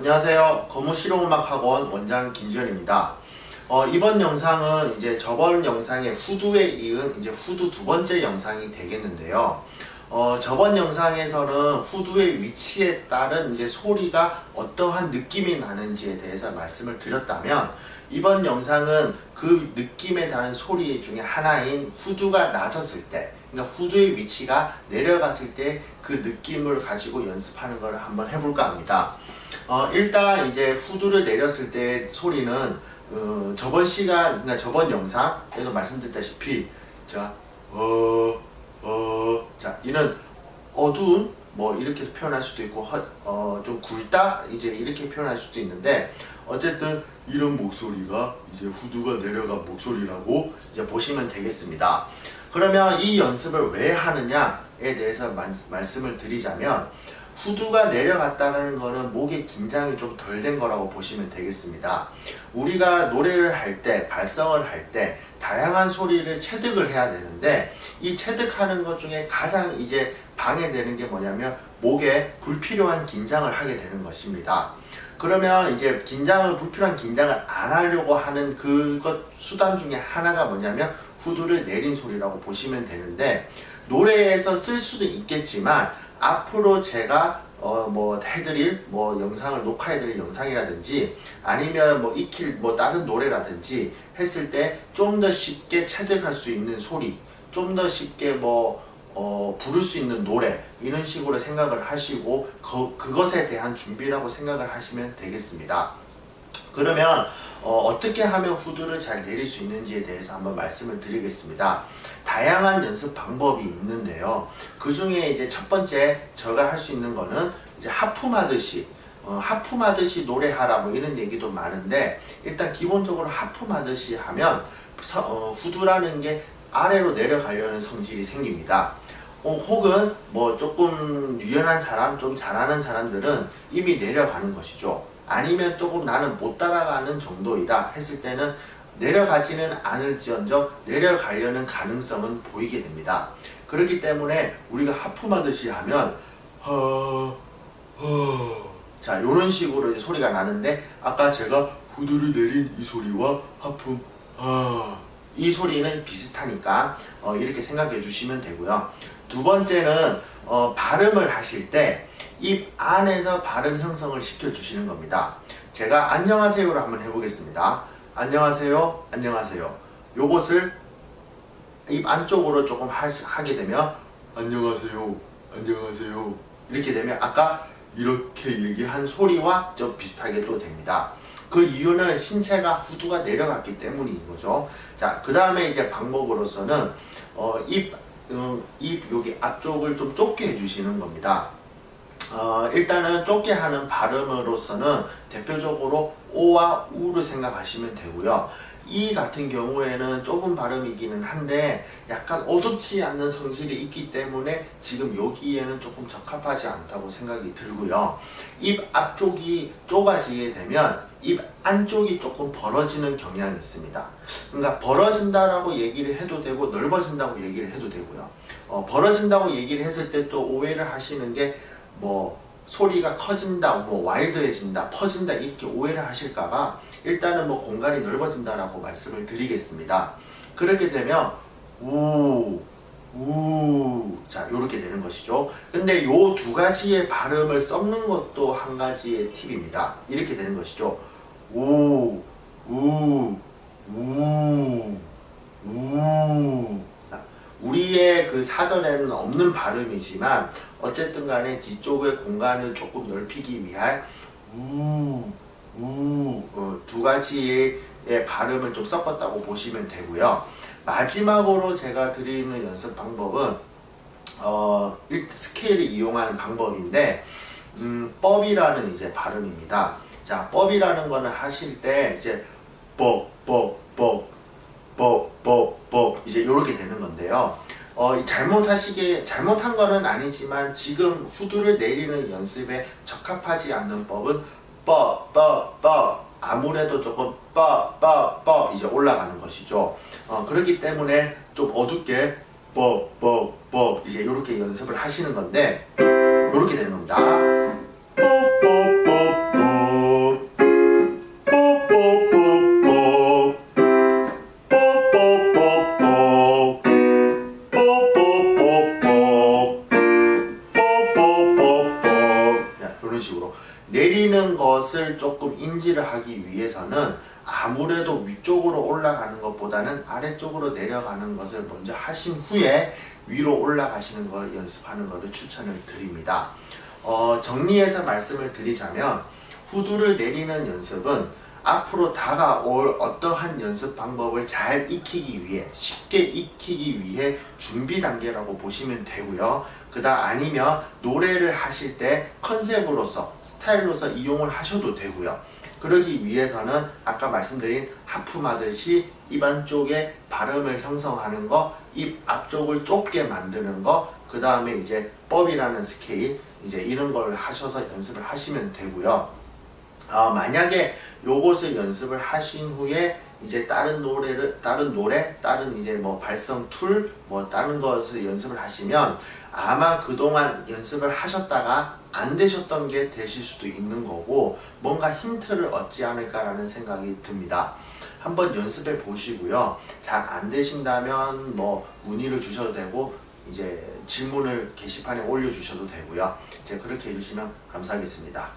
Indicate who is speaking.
Speaker 1: 안녕하세요. 거무실용음악학원 원장 김지현입니다. 이번 영상은 이제 저번 영상의 후두에 이은 이제 후두 두 번째 영상이 되겠는데요. 저번 영상에서는 후두의 위치에 따른 이제 소리가 어떠한 느낌이 나는지에 대해서 말씀을 드렸다면, 이번 영상은 그 느낌에 따른 소리 중에 하나인 후두가 낮았을 때, 그러니까 후두의 위치가 내려갔을 때 그 느낌을 가지고 연습하는 걸 한번 해볼까 합니다. 일단 이제 후두를 내렸을 때 소리는 저번 시간, 그러니까 저번 영상에도 말씀드렸다시피, 자, 자, 이는 어두운, 뭐 이렇게 표현할 수도 있고, 좀 굵다, 이제 이렇게 표현할 수도 있는데, 어쨌든 이런 목소리가 이제 후두가 내려간 목소리라고 이제 보시면 되겠습니다. 그러면 이 연습을 왜 하느냐에 대해서 말씀을 드리자면, 후두가 내려갔다는 것은 목의 긴장이 좀 덜 된 거라고 보시면 되겠습니다. 우리가 노래를 할 때, 발성을 할 때 다양한 소리를 체득을 해야 되는데, 이 체득하는 것 중에 가장 이제 방해되는 게 뭐냐면 목에 불필요한 긴장을 하게 되는 것입니다. 그러면 이제 불필요한 긴장을 안 하려고 하는 그것 수단 중에 하나가 뭐냐면 후두를 내린 소리라고 보시면 되는데, 노래에서 쓸 수도 있겠지만 앞으로 제가 해드릴 영상을 녹화해드릴 영상이라든지 아니면 익힐 다른 노래라든지 했을 때 좀 더 쉽게 체득할 수 있는 소리, 좀 더 쉽게 부를 수 있는 노래, 이런 식으로 생각을 하시고 그것에 대한 준비라고 생각을 하시면 되겠습니다. 그러면 어떻게 하면 후두를 잘 내릴 수 있는지에 대해서 한번 말씀을 드리겠습니다. 다양한 연습 방법이 있는데요. 그 중에 이제 첫 번째 제가 할 수 있는 거는 이제 하품하듯이 노래하라 이런 얘기도 많은데, 일단 기본적으로 하품하듯이 하면 후두라는 게 아래로 내려가려는 성질이 생깁니다. 혹은 조금 유연한 사람, 좀 잘하는 사람들은 이미 내려가는 것이죠. 아니면 조금 나는 못 따라가는 정도이다 했을 때는 내려가지는 않을지언정 내려가려는 가능성은 보이게 됩니다. 그렇기 때문에 우리가 하품하듯이 하면 자, 요런 식으로 소리가 나는데, 아까 제가 후두를 내린 이 소리와 하품 이 소리는 비슷하니까 이렇게 생각해 주시면 되고요. 두 번째는 발음을 하실 때 입 안에서 발음 형성을 시켜 주시는 겁니다. 제가 안녕하세요를 한번 해보겠습니다. 안녕하세요, 안녕하세요. 요것을 입 안쪽으로 조금 하게 되면 안녕하세요, 안녕하세요 이렇게 되면 아까 이렇게 얘기한 소리와 좀 비슷하게 또 됩니다. 그 이유는 신체가 후두가 내려갔기 때문인 거죠. 자, 그 다음에 이제 방법으로서는 입 여기 앞쪽을 좀 좁게 해주시는 겁니다. 일단은 좁게 하는 발음으로서는 대표적으로 오와 우를 생각하시면 되고요. 이 같은 경우에는 좁은 발음이기는 한데 약간 어둡지 않는 성질이 있기 때문에 지금 여기에는 조금 적합하지 않다고 생각이 들고요. 입 앞쪽이 좁아지게 되면 입 안쪽이 조금 벌어지는 경향이 있습니다. 그러니까 벌어진다라고 얘기를 해도 되고 넓어진다고 얘기를 해도 되고요. 벌어진다고 얘기를 했을 때 또 오해를 하시는 게 소리가 커진다, 와일드해진다, 퍼진다 이렇게 오해를 하실까봐 일단은 공간이 넓어진다라고 말씀을 드리겠습니다. 그렇게 되면 자, 요렇게 되는 것이죠. 근데 요 두 가지의 발음을 섞는 것도 한 가지의 팁입니다. 이렇게 되는 것이죠. 우리의 그 사전에는 없는 발음이지만 어쨌든 간에 뒤쪽의 공간을 조금 넓히기 위한 두 가지의 발음을 좀 섞었다고 보시면 되고요. 마지막으로 제가 드리는 연습 방법은 스케일을 이용하는 방법인데, 법이라는 이제 발음입니다. 자, 법이라는 거는 하실 때 이제 이제 이렇게 되는 건데요. 잘못한 거는 아니지만 지금 후두를 내리는 연습에 적합하지 않는 법은 아무래도 조금 이제 올라가는 것이죠. 그렇기 때문에 좀 어둡게 이제 이렇게 연습을 하시는 건데, 이렇게 되는 겁니다. 것을 조금 인지를 하기 위해서는 아무래도 위쪽으로 올라가는 것보다는 아래쪽으로 내려가는 것을 먼저 하신 후에 위로 올라가시는 걸 연습하는 것을 추천을 드립니다. 정리해서 말씀을 드리자면 후두를 내리는 연습은 앞으로 다가올 어떠한 연습 방법을 잘 익히기 위해, 쉽게 익히기 위해 준비 단계라고 보시면 되고요. 아니면 노래를 하실 때 컨셉으로서, 스타일로서 이용을 하셔도 되고요. 그러기 위해서는 아까 말씀드린 하품하듯이 입 안쪽에 발음을 형성하는 거, 입 앞쪽을 좁게 만드는 거, 그 다음에 이제 법이라는 스케일, 이제 이런 걸 하셔서 연습을 하시면 되고요. 만약에 요것을 연습을 하신 후에 이제 다른 이제 뭐 발성 툴, 뭐 다른 것을 연습을 하시면 아마 그동안 연습을 하셨다가 안 되셨던 게 되실 수도 있는 거고, 뭔가 힌트를 얻지 않을까라는 생각이 듭니다. 한번 연습해 보시고요. 잘 안 되신다면 뭐 문의를 주셔도 되고, 이제 질문을 게시판에 올려주셔도 되고요. 이제 그렇게 해주시면 감사하겠습니다.